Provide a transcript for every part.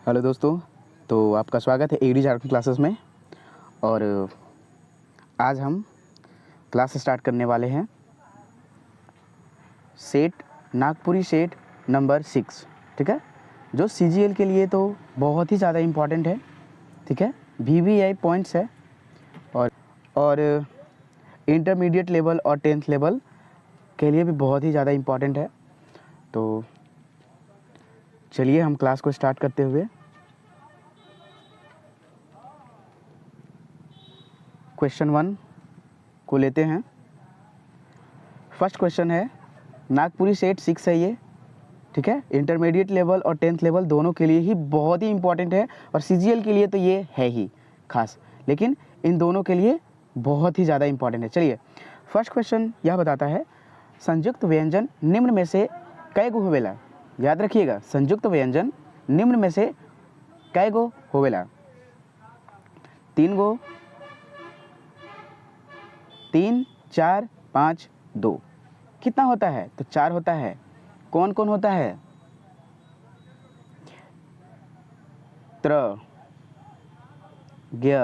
Hello दोस्तों, तो आपका स्वागत है एडी झारखंड क्लासेस में। और आज हम क्लास स्टार्ट करने वाले हैं सेट नागपुरी सेट नंबर 6। ठीक है, जो सीजीएल के लिए तो बहुत ही ज़्यादा इम्पॉर्टेंट है। ठीक है, वीवीआई पॉइंट्स है और इंटरमीडिएट लेवल और 10th लेवल के लिए भी बहुत ही ज़्यादा इम्पॉर्टेंट है। तो चलिए हम क्लास को स्टार्ट करते हुए क्वेश्चन 1 को लेते हैं। फर्स्ट क्वेश्चन है, नागपुरी सेट 6 है ये। ठीक है, इंटरमीडिएट लेवल और 10th लेवल दोनों के लिए ही बहुत ही इम्पॉर्टेंट है और सीजीएल के लिए तो ये है ही खास, लेकिन इन दोनों के लिए बहुत ही ज़्यादा इम्पॉर्टेंट है। चलिए, फर्स्ट क्वेश्चन यह बताता है, संयुक्त व्यंजन निम्न में से कै गो होवेला। याद रखिएगा, संयुक्त व्यंजन निम्न में से कै गो होवेला। 3 गो, 3, 4, 5, 2। कितना होता है? तो 4 होता है। कौन कौन होता है? त्र, ज्ञ,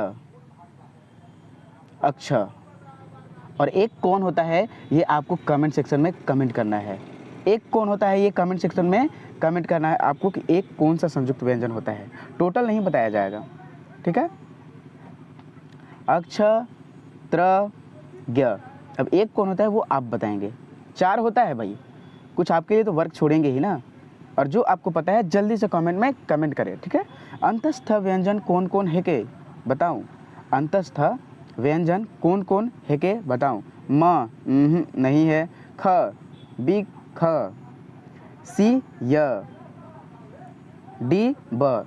अक्ष। और एक कौन होता है ये आपको कमेंट सेक्शन में कमेंट करना है। एक कौन होता है ये कमेंट सेक्शन में कमेंट करना है आपको कि एक कौन सा संयुक्त व्यंजन होता है। टोटल नहीं बताया जाएगा। ठीक है, अक्ष, त्र, ज्ञ। अब एक कौन होता है वो आप बताएंगे। 4 होता है भाई, कुछ आपके लिए तो वर्क छोड़ेंगे ही ना। और जो आपको पता है जल्दी से कमेंट में कमेंट करें। ठीक है, अंतस्थ व्यंजन कौन कौन है के बताऊं। अंतस्थ व्यंजन कौन कौन है के बताऊं। म नहीं है। ख, बी ख, सी य, डी ब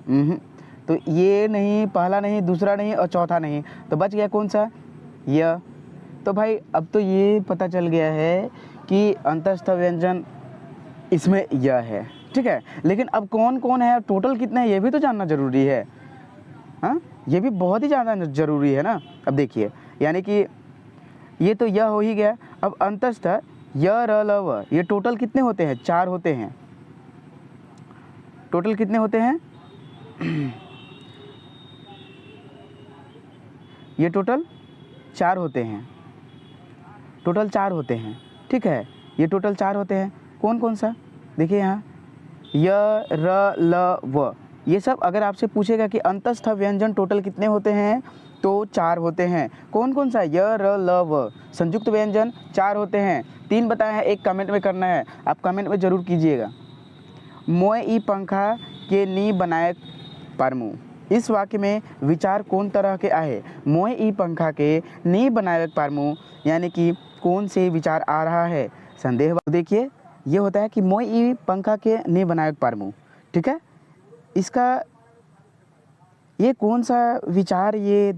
तो ये नहीं, पहला नहीं, दूसरा नहीं और चौथा नहीं, तो बच गया कौन सा? य। तो भाई अब तो ये पता चल गया है कि अंतस्थ व्यंजन इसमें यह है। ठीक है, लेकिन अब कौन कौन है, टोटल कितने हैं, ये भी तो जानना जरूरी है। हाँ, ये भी बहुत ही ज़्यादा जरूरी है ना। अब देखिए, यानी कि ये तो यह हो ही गया। अब अंतस्थ य, र, ल, व, ये टोटल कितने होते हैं? 4 होते हैं। टोटल कितने होते हैं? ये टोटल 4 होते हैं। टोटल 4 होते हैं। ठीक है, ये टोटल 4 होते हैं। कौन कौन सा? देखिए यहाँ य, र, ल, व, ये सब अगर आपसे पूछेगा कि अंतस्थ व्यंजन टोटल कितने होते हैं तो 4 होते हैं। कौन कौन सा? य, र, ल, व, संयुक्त व्यंजन 4 होते हैं। 3 बताए हैं, एक कमेंट में करना है, आप कमेंट में ज़रूर कीजिएगा। मोए ई पंखा के नी बनाए पारमू। इस वाक्य में विचार कौन तरह के आए? मोए ई पंखा के नी बनाए पारमू, यानी कि कौन से विचार आ रहा है? संदेह। देखिए, ये होता है कि मोए ई पंखा के नी बनाए पारमू। ठीक है, इसका ये कौन सा विचार ये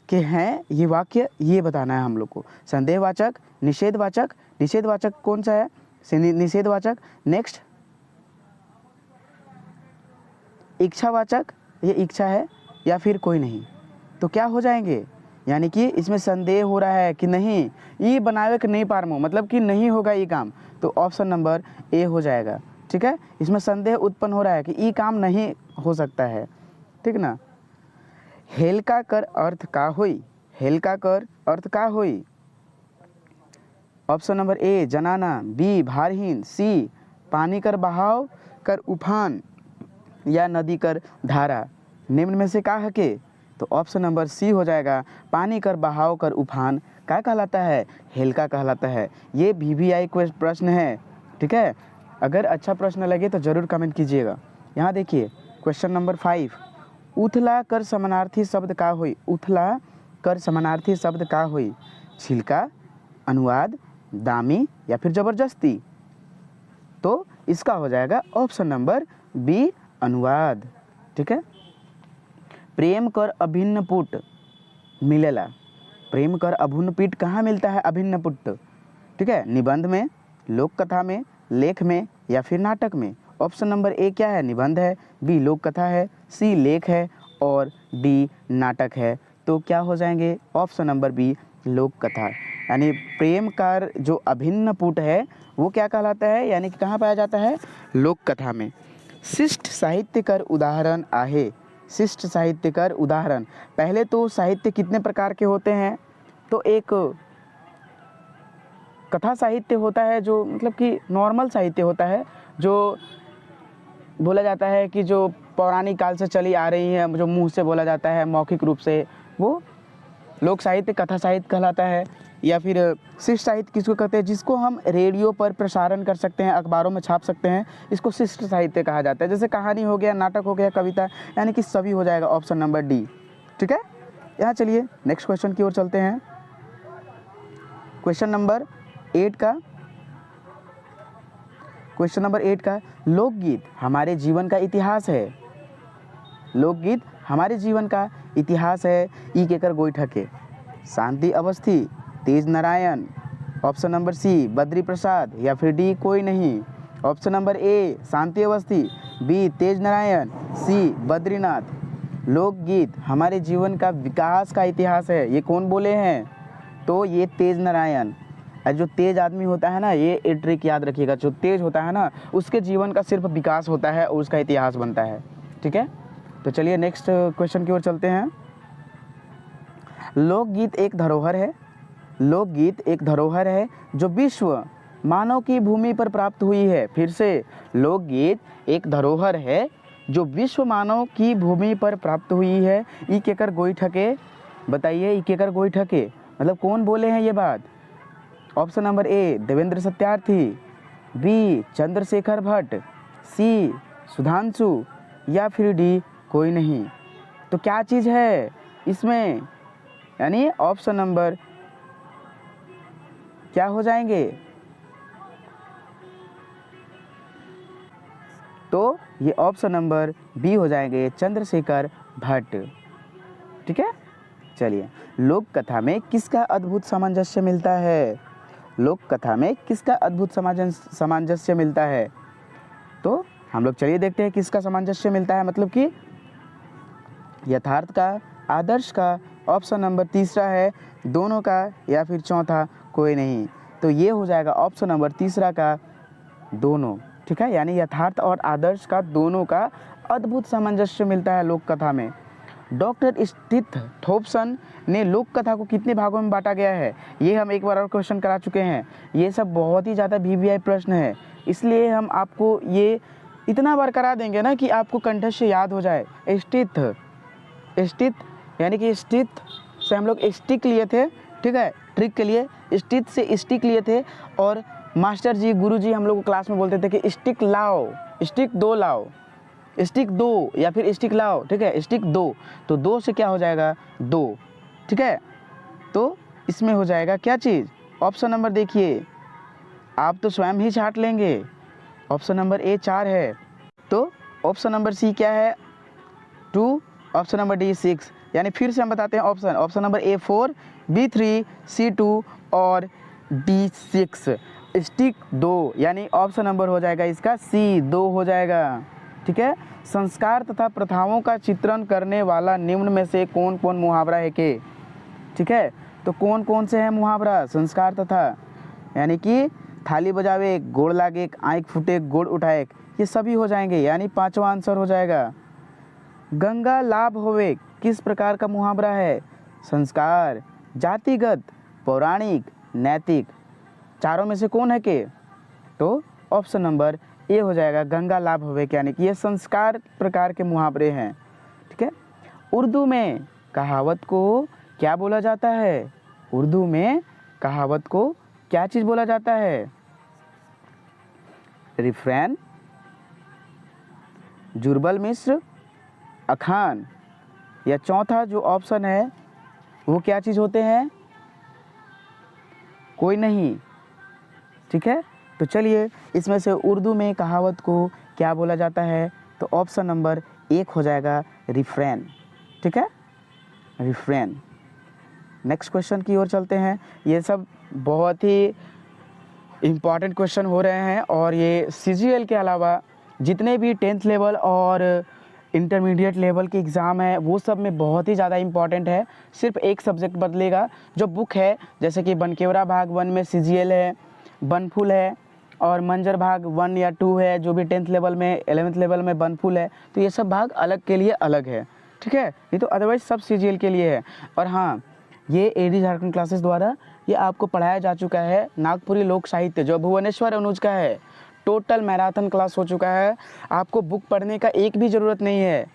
के हैं, ये वाक्य ये बताना है हम लोग को। संदेहवाचक, निषेधवाचक। निषेधवाचक कौन सा है? निषेधवाचक। नेक्स्ट, इच्छावाचक, ये इच्छा है या फिर कोई नहीं, तो क्या हो जाएंगे? यानी कि इसमें संदेह हो रहा है कि नहीं, ये बनावे कि नहीं पारमो, मतलब कि नहीं होगा ये काम, तो ऑप्शन नंबर ए हो जाएगा। ठीक है, इसमें संदेह उत्पन्न हो रहा है कि ये काम नहीं हो सकता है। ठीक ना। हेलका कर अर्थ का होई। हेलका कर अर्थ का होई। ऑप्शन नंबर ए जनाना, बी भारहीन, सी पानी कर बहाव कर उफान, या नदी कर धारा। निम्न में से का है के? तो ऑप्शन नंबर सी हो जाएगा। पानी कर बहाव कर उफान क्या कहलाता है? हेलका कहलाता है। ये वीवीआई प्रश्न है। ठीक है, अगर अच्छा प्रश्न लगे तो ज़रूर कमेंट कीजिएगा। यहाँ देखिए क्वेश्चन नंबर 5, उथला कर समानार्थी शब्द का होई। उथला कर समानार्थी शब्द का होई। छिलका, अनुवाद, दामी या फिर जबरदस्ती। तो इसका हो जाएगा ऑप्शन नंबर बी, अनुवाद। ठीक है, प्रेम कर अभिन्न पुट मिलेला। प्रेम कर अभिन्न पुट कहाँ मिलता है? अभिन्न पुट। ठीक है, निबंध में, लोक कथा में, लेख में या फिर नाटक में। ऑप्शन नंबर ए क्या है? निबंध है। बी लोक कथा है। सी लेख है और डी नाटक है। तो क्या हो जाएंगे? ऑप्शन नंबर बी लोक कथा। यानी प्रेम का जो अभिन्न पुट है वो क्या कहलाता है? यानी कि कहाँ पाया जाता है? लोक कथा में। शिष्ट साहित्यकर उदाहरण आहे। शिष्ट साहित्यकर उदाहरण, पहले तो साहित्य कितने प्रकार के होते हैं, तो एक कथा साहित्य होता है जो मतलब कि नॉर्मल साहित्य होता है, जो बोला जाता है कि जो पौराणिक काल से चली आ रही है, जो मुंह से बोला जाता है मौखिक रूप से, वो लोक साहित्य कथा साहित्य कहलाता है। या फिर शिष्ट साहित्य किसको कहते हैं, जिसको हम रेडियो पर प्रसारण कर सकते हैं, अखबारों में छाप सकते हैं, इसको शिष्ट साहित्य कहा जाता है। जैसे कहानी हो गया, नाटक हो गया, कविता, यानी कि सभी हो जाएगा ऑप्शन नंबर डी। ठीक है, यहाँ चलिए नेक्स्ट क्वेश्चन की ओर चलते हैं। क्वेश्चन नंबर 8 का लोकगीत हमारे जीवन का इतिहास है। लोकगीत हमारे जीवन का इतिहास है। ई केकर गोईठके, Shanti Awasthi, Tej Narayan, option number C Badri Prasad, या फिर डी कोई नहीं। Option number A Shanti Awasthi, B Tej Narayan, C Badrinath. लोकगीत हमारे जीवन का विकास का इतिहास है, ये कौन बोले हैं, तो ये तेज नारायण। जो तेज आदमी होता है ना, ये ट्रिक याद रखिएगा, जो तेज होता है ना उसके जीवन का सिर्फ विकास होता है और उसका इतिहास बनता है। ठीक है, तो चलिए नेक्स्ट क्वेश्चन की ओर चलते हैं। लोकगीत एक धरोहर है। लोकगीत एक धरोहर है जो विश्व मानव की भूमि पर प्राप्त हुई है। फिर से, लोकगीत एक धरोहर है जो विश्व मानव की भूमि पर प्राप्त हुई है। ई केकर गोईठके, बताइए ई केकर गोईठके मतलब कौन बोले हैं ये बात। Option number A Devendra Satyarthi, B Chandrashekhar Bhatt, C Sudhanshu, या फिर डी कोई नहीं। तो क्या चीज़ है इसमें, यानी ऑप्शन नंबर क्या हो जाएंगे, तो ये ऑप्शन नंबर बी हो जाएंगे, चंद्रशेखर भट्ट। ठीक है, चलिए लोक कथा में किसका अद्भुत सामंजस्य मिलता है। लोक कथा में किसका अद्भुत सामंजस्य मिलता है, तो हम लोग चलिए देखते हैं किसका सामंजस्य मिलता है, मतलब कि यथार्थ का, आदर्श का, ऑप्शन नंबर तीसरा है दोनों का, या फिर चौथा कोई नहीं। तो ये हो जाएगा ऑप्शन नंबर तीसरा का दोनों। ठीक है, यानी यथार्थ और आदर्श का दोनों का अद्भुत सामंजस्य मिलता है लोक कथा में। डॉक्टर स्टीथ थॉम्पसन ने लोक कथा को कितने भागों में बांटा गया है, ये हम एक बार और क्वेश्चन करा चुके हैं। ये सब बहुत ही ज़्यादा VVI प्रश्न है, इसलिए हम आपको ये इतना बार करा देंगे ना कि आपको कंठस्थ याद हो जाए। स्टीथ यानी कि स्टीथ से हम लोग स्टिक लिए थे, ठीक है, ट्रिक के लिए स्टीथ से स्टिक लिए थे, और मास्टर जी गुरुजी हम लोग को क्लास में बोलते थे कि स्टिक लाओ, स्टिक दो लाओ, स्टिक दो, या फिर स्टिक लाओ। ठीक है, स्टिक दो, तो दो से क्या हो जाएगा, दो। ठीक है, तो इसमें हो जाएगा क्या चीज़, ऑप्शन नंबर देखिए, आप तो स्वयं ही छाट लेंगे। ऑप्शन नंबर ए 4 है, तो ऑप्शन नंबर सी क्या है 2, ऑप्शन नंबर डी 6। यानी फिर से हम बताते हैं ऑप्शन नंबर ए 4, बी 3, सी 2 और डी 6। स्टिक 2, यानी ऑप्शन नंबर हो जाएगा इसका सी 2 हो जाएगा। ठीक है, संस्कार तथा प्रथाओं का चित्रण करने वाला निम्न में से कौन कौन मुहावरा है के। ठीक है, तो कौन कौन से हैं मुहावरा, संस्कार तथा, यानी कि थाली बजावे गोड़ लागे, आँख फूटे गोड़ उठाए, ये सभी हो जाएंगे, यानी पांचवा आंसर हो जाएगा। गंगा लाभ होवे किस प्रकार का मुहावरा है, संस्कार, जातिगत, पौराणिक, नैतिक, चारों में से कौन है के, तो ऑप्शन नंबर ए हो जाएगा, गंगा लाभ होवे, यानी कि ये संस्कार प्रकार के मुहावरे हैं। ठीक है, उर्दू में कहावत को क्या बोला जाता है, उर्दू में कहावत को क्या चीज़ बोला जाता है, रिफ्रेन, जुर्बल मिश्र, अखान, या चौथा जो ऑप्शन है वो क्या चीज़ होते हैं, कोई नहीं। ठीक है, तो चलिए इसमें से उर्दू में कहावत को क्या बोला जाता है, तो ऑप्शन नंबर 1 हो जाएगा, रिफ्रेन। ठीक है, रिफ्रेन। नेक्स्ट क्वेश्चन की ओर चलते हैं। ये सब बहुत ही इम्पॉर्टेंट क्वेश्चन हो रहे हैं, और ये CGL के अलावा जितने भी 10th लेवल और इंटरमीडिएट लेवल के एग्ज़ाम है वो सब में बहुत ही ज़्यादा इम्पॉर्टेंट है। सिर्फ एक सब्जेक्ट बदलेगा, जो बुक है, जैसे कि बनकेवरा भाग 1 में CGL है, बनफुल है, और मंजर भाग 1 या 2 है, जो भी 10th लेवल में 11th लेवल में बनफुल है, तो ये सब भाग अलग के लिए अलग है, ठीक है। ये तो अदरवाइज सब CGL के लिए है। और हाँ, ये AD झारखंड क्लासेस द्वारा ये आपको पढ़ाया जा चुका है नागपुरी लोक साहित्य, जो भुवनेश्वर अनुज का है। टोटल मैराथन क्लास हो चुका है, आपको बुक पढ़ने का एक भी ज़रूरत नहीं है।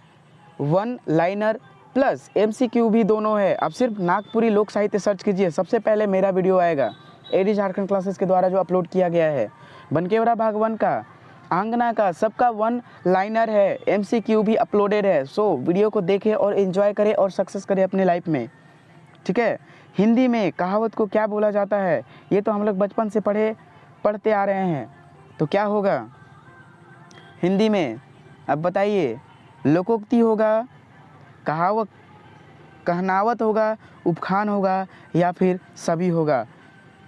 1 लाइनर प्लस MCQ भी दोनों है। आप सिर्फ नागपुरी लोक साहित्य सर्च कीजिए, सबसे पहले मेरा वीडियो आएगा AD झारखंड क्लासेस के द्वारा जो अपलोड किया गया है। बनकेवरा भाग 1 का, आंगना का, सबका 1 लाइनर है, MCQ भी अपलोडेड है। सो वीडियो को देखें और एंजॉय करें और सक्सेस करें अपने लाइफ में, ठीक है। हिंदी में कहावत को क्या बोला जाता है, ये तो हम लोग बचपन से पढ़ते आ रहे हैं। तो क्या होगा हिंदी में, अब बताइए। लोकोक्ति होगा, कहनावत होगा, उपखान होगा, या फिर सभी होगा।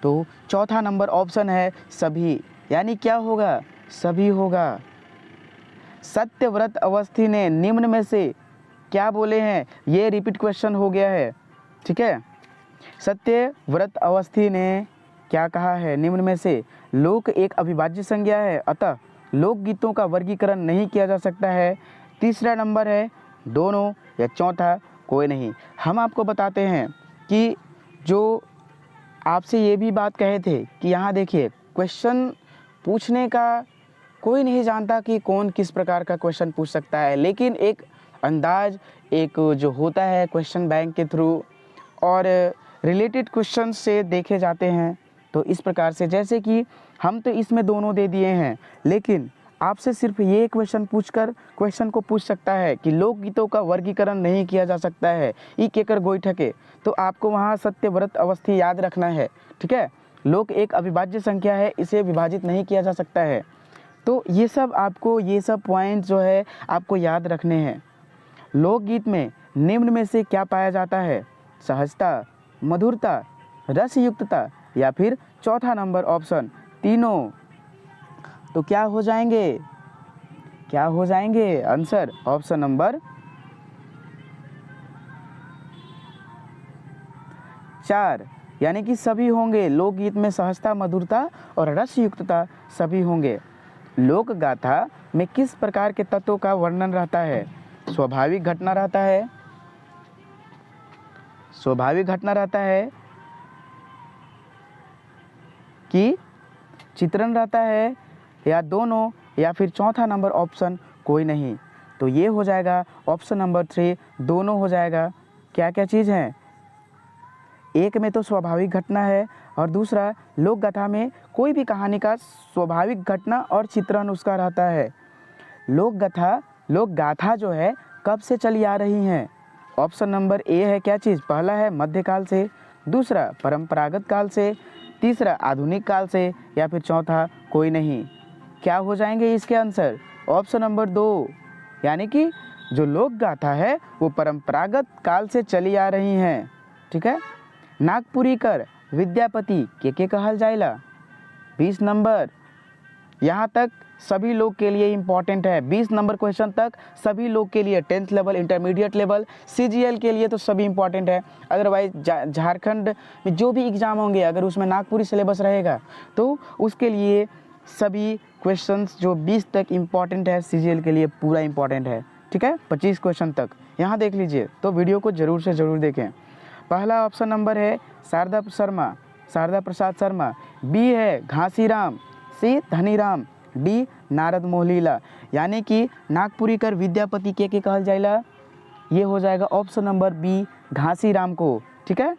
तो चौथा नंबर ऑप्शन है सभी, यानी क्या होगा, सभी होगा। सत्यव्रत अवस्थी ने निम्न में से क्या बोले हैं, ये रिपीट क्वेश्चन हो गया है, ठीक है। सत्यव्रत अवस्थी ने क्या कहा है, निम्न में से लोक एक अविभाज्य संज्ञा है, अतः लोकगीतों का वर्गीकरण नहीं किया जा सकता है। तीसरा नंबर है दोनों, या चौथा कोई नहीं। हम आपको बताते हैं कि जो आपसे ये भी बात कहे थे कि यहाँ देखिए, क्वेश्चन पूछने का कोई नहीं जानता कि कौन किस प्रकार का क्वेश्चन पूछ सकता है, लेकिन एक अंदाज, एक जो होता है क्वेश्चन बैंक के थ्रू और रिलेटेड क्वेश्चन से देखे जाते हैं। तो इस प्रकार से, जैसे कि हम तो इसमें दोनों दे दिए हैं, लेकिन आपसे सिर्फ ये क्वेश्चन पूछकर क्वेश्चन को पूछ सकता है कि लोकगीतों का वर्गीकरण नहीं किया जा सकता है, ई केकर गोई ठके, तो आपको वहाँ सत्यव्रत अवस्थी याद रखना है, ठीक है। लोक एक अविभाज्य संख्या है, इसे विभाजित नहीं किया जा सकता है। तो ये सब पॉइंट जो है आपको याद रखने हैं। लोकगीत में निम्न में से क्या पाया जाता है, सहजता, मधुरता, रसयुक्तता, या फिर चौथा नंबर ऑप्शन तीनों। तो क्या हो जाएंगे आंसर, ऑप्शन नंबर 4, यानी कि सभी होंगे। लोकगीत में सहजता, मधुरता और रसयुक्तता सभी होंगे। लोक गाथा में किस प्रकार के तत्वों का वर्णन रहता है, स्वाभाविक घटना रहता है कि चित्रण रहता है, या दोनों, या फिर चौथा नंबर ऑप्शन कोई नहीं। तो ये हो जाएगा ऑप्शन नंबर 3, दोनों हो जाएगा। क्या क्या चीज़ है, एक में तो स्वाभाविक घटना है, और दूसरा लोक गाथा में कोई भी कहानी का स्वाभाविक घटना और चित्रण उसका रहता है। लोक गाथा जो है कब से चली आ रही हैं, ऑप्शन नंबर ए है क्या चीज़, पहला है मध्यकाल से, दूसरा परंपरागत काल से, तीसरा आधुनिक काल से, या फिर चौथा कोई नहीं। क्या हो जाएंगे इसके आंसर, ऑप्शन नंबर 2, यानी कि जो लोक गाथा है वो परंपरागत काल से चली आ रही हैं, ठीक है। नागपुरी कर विद्यापति के कहल जाइला, 20 नंबर, यहाँ तक सभी लोग के लिए इम्पॉर्टेंट है। 20 नंबर क्वेश्चन तक सभी लोग के लिए, 10th level, intermediate level, CGL के लिए तो सभी इम्पॉर्टेंट है। अदरवाइज झारखंड में जो भी एग्ज़ाम होंगे, अगर उसमें नागपुरी सिलेबस रहेगा तो उसके लिए सभी क्वेश्चंस जो 20 तक इम्पॉर्टेंट है, CGL के लिए पूरा इम्पॉर्टेंट है, ठीक है। 25 क्वेश्चन तक यहाँ देख लीजिए, तो वीडियो को ज़रूर से ज़रूर देखें। पहला ऑप्शन नंबर है शारदा प्रसाद शर्मा, बी है घासीराम, सी धनीराम, डी नारद मोहलीला, यानी कि नागपुरी कर विद्यापति के कहल जाइला, ये हो जाएगा ऑप्शन नंबर बी घासीराम को, ठीक है।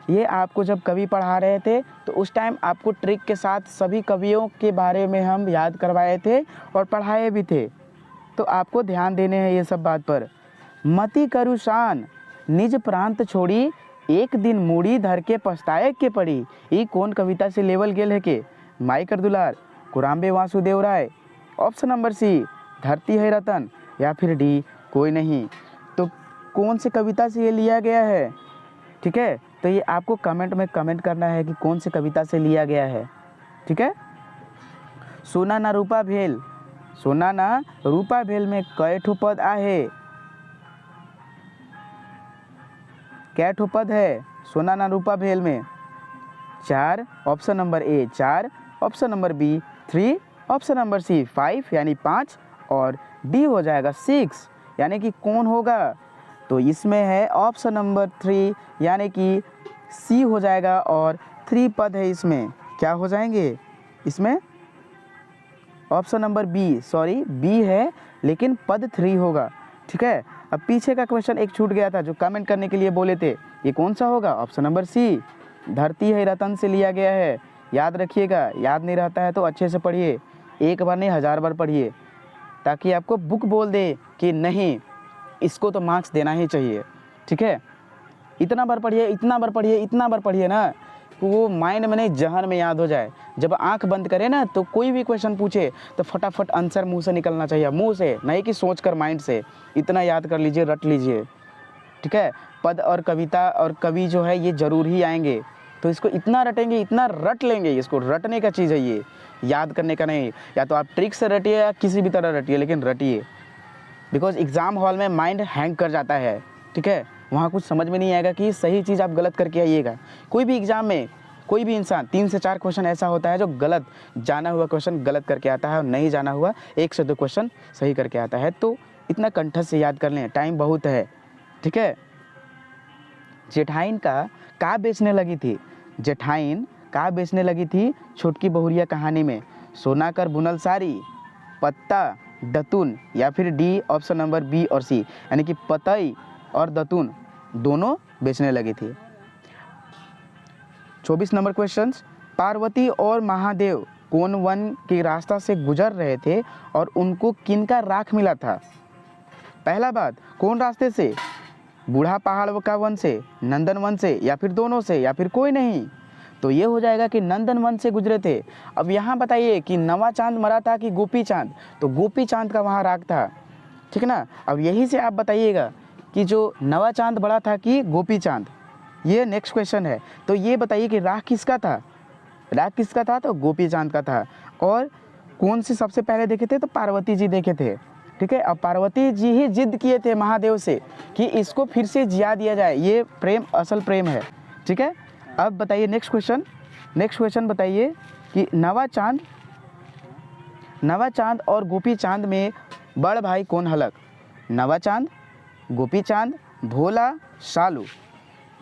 ये आपको जब कवि पढ़ा रहे थे तो उस टाइम आपको ट्रिक के साथ सभी कवियों के बारे में हम याद करवाए थे और पढ़ाए भी थे, तो आपको ध्यान देने हैं ये सब बात पर। मति करु शान निज प्रांत छोड़ी, एक दिन मूड़ी धर के पछताए के पड़ी, ये कौन कविता से लेवल गेल है के, माई कर दुलार, कुराम्बे वासुदेव राय, ऑप्शन नंबर सी धरती है रतन, या फिर डी कोई नहीं। तो कौन से कविता से ये लिया गया है, ठीक है। तो ये आपको कमेंट में कमेंट करना है कि कौन सी कविता से लिया गया है, ठीक है। सोना ना रूपा भेल में कई ठो पद आहे, क्या ठो पद है सोना ना रूपा भेल में, 4, option number A 4, option number B 3, option number C 5 यानी 5 और डी हो जाएगा 6 यानी कि कौन होगा? तो इसमें है ऑप्शन नंबर 3 यानी कि सी हो जाएगा और 3 पद है इसमें, क्या हो जाएंगे इसमें? Option number B, sorry B है लेकिन पद 3 होगा, ठीक है। अब पीछे का क्वेश्चन एक छूट गया था जो कमेंट करने के लिए बोले थे, ये कौन सा होगा? ऑप्शन नंबर सी, धरती है रतन से लिया गया है। याद रखिएगा, याद नहीं रहता है तो अच्छे से पढ़िए, एक बार नहीं 1000 बार पढ़िए, ताकि आपको बुक बोल दे कि नहीं इसको तो मार्क्स देना ही चाहिए, ठीक है। इतना बार पढ़िए, इतना बार पढ़िए, इतना बार पढ़िए ना कि वो माइंड में नहीं जहन में याद हो जाए। जब आंख बंद करें ना तो कोई भी क्वेश्चन पूछे तो फटाफट आंसर मुंह से निकलना चाहिए, मुंह से नहीं कि सोच कर माइंड से। इतना याद कर लीजिए, रट लीजिए, ठीक है। पद और कविता और कवि जो है ये जरूर ही आएंगे, तो इसको इतना रटेंगे, इतना रट लेंगे, इसको रटने का चीज़ है ये, याद करने का नहीं। या तो आप ट्रिक से रटिए या किसी भी तरह रटिए, लेकिन रटिए, बिकॉज एग्ज़ाम हॉल में माइंड हैंग कर जाता है, ठीक है। वहाँ कुछ समझ में नहीं आएगा कि सही चीज़ आप गलत करके आइएगा। कोई भी एग्ज़ाम में कोई भी इंसान 3 से 4 क्वेश्चन ऐसा होता है जो गलत, जाना हुआ क्वेश्चन गलत करके आता है और नहीं जाना हुआ 1 से 2 क्वेश्चन सही करके आता है। तो इतना कंठस्थ से याद कर लें, टाइम बहुत है, ठीक है। जेठाइन का बेचने लगी थी, जेठाइन का बेचने लगी थी छोटकी बहुरिया कहानी में? सोना कर बुनल साड़ी, पत्ता, दतुन या फिर डी ऑप्शन नंबर बी और सी यानी कि पतई और दतुन दोनों बेचने लगी थी। 24 नंबर क्वेश्चंस, पार्वती और महादेव कौन वन के रास्ता से गुजर रहे थे और उनको किनका राख मिला था? पहला बात, कौन रास्ते से? बूढ़ा पहाड़ का वन से, नंदन वन से या फिर दोनों से या फिर कोई नहीं? तो ये हो जाएगा कि नंदन वन से गुजरे थे। अब यहाँ बताइए कि नवा चांद मरा था कि गोपी चांद? तो गोपी चांद का वहाँ राग था, ठीक ना। अब यही से आप बताइएगा कि जो नवा चांद बड़ा था कि गोपी चांद, ये नेक्स्ट क्वेश्चन है। तो ये बताइए कि राग किसका था? राग किसका था? तो गोपी चांद का था। और कौन से सबसे पहले देखे थे? तो पार्वती जी देखे थे, ठीक है। अब पार्वती जी ही जिद किए थे महादेव से कि इसको फिर से जिया दिया जाए, ये प्रेम असल प्रेम है, ठीक है। अब बताइए नेक्स्ट क्वेश्चन बताइए कि नवा चांद और गोपी चांद में बड़ भाई कौन हलक? नवा चांद, गोपी चांद, भोला, सालू।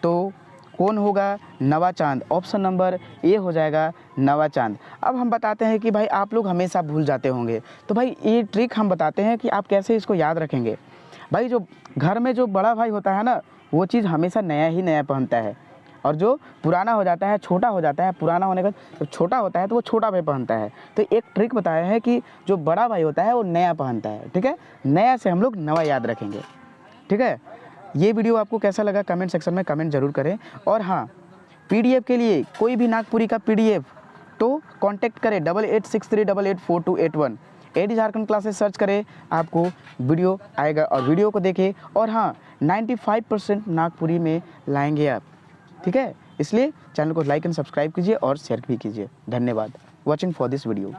तो कौन होगा नवा चांद? ऑप्शन नंबर ए हो जाएगा नवा चांद। अब हम बताते हैं कि भाई आप लोग हमेशा भूल जाते होंगे, तो भाई ये ट्रिक हम बताते हैं कि आप कैसे इसको याद रखेंगे। भाई जो घर में जो बड़ा भाई होता है ना, वो चीज़ हमेशा नया ही नया पहनता है, और जो पुराना हो जाता है, छोटा हो जाता है, पुराना होने का जब छोटा होता है तो वो छोटा भाई पहनता है। तो एक ट्रिक बताया है कि जो बड़ा भाई होता है वो नया पहनता है, ठीक है। नया से हम लोग नवा याद रखेंगे, ठीक है। ये वीडियो आपको कैसा लगा कमेंट सेक्शन में कमेंट जरूर करें। और हाँ, पीडीएफ के लिए कोई भी नागपुरी का पीडीएफ तो कांटेक्ट करें 8863884281। एडी झारखंड क्लासेस सर्च करें, आपको वीडियो आएगा और वीडियो को देखें। और हाँ, 95% नागपुरी में लाएंगे आप, ठीक है। इसलिए चैनल को लाइक एंड सब्सक्राइब कीजिए और शेयर भी कीजिए। धन्यवाद वॉचिंग फॉर दिस वीडियो।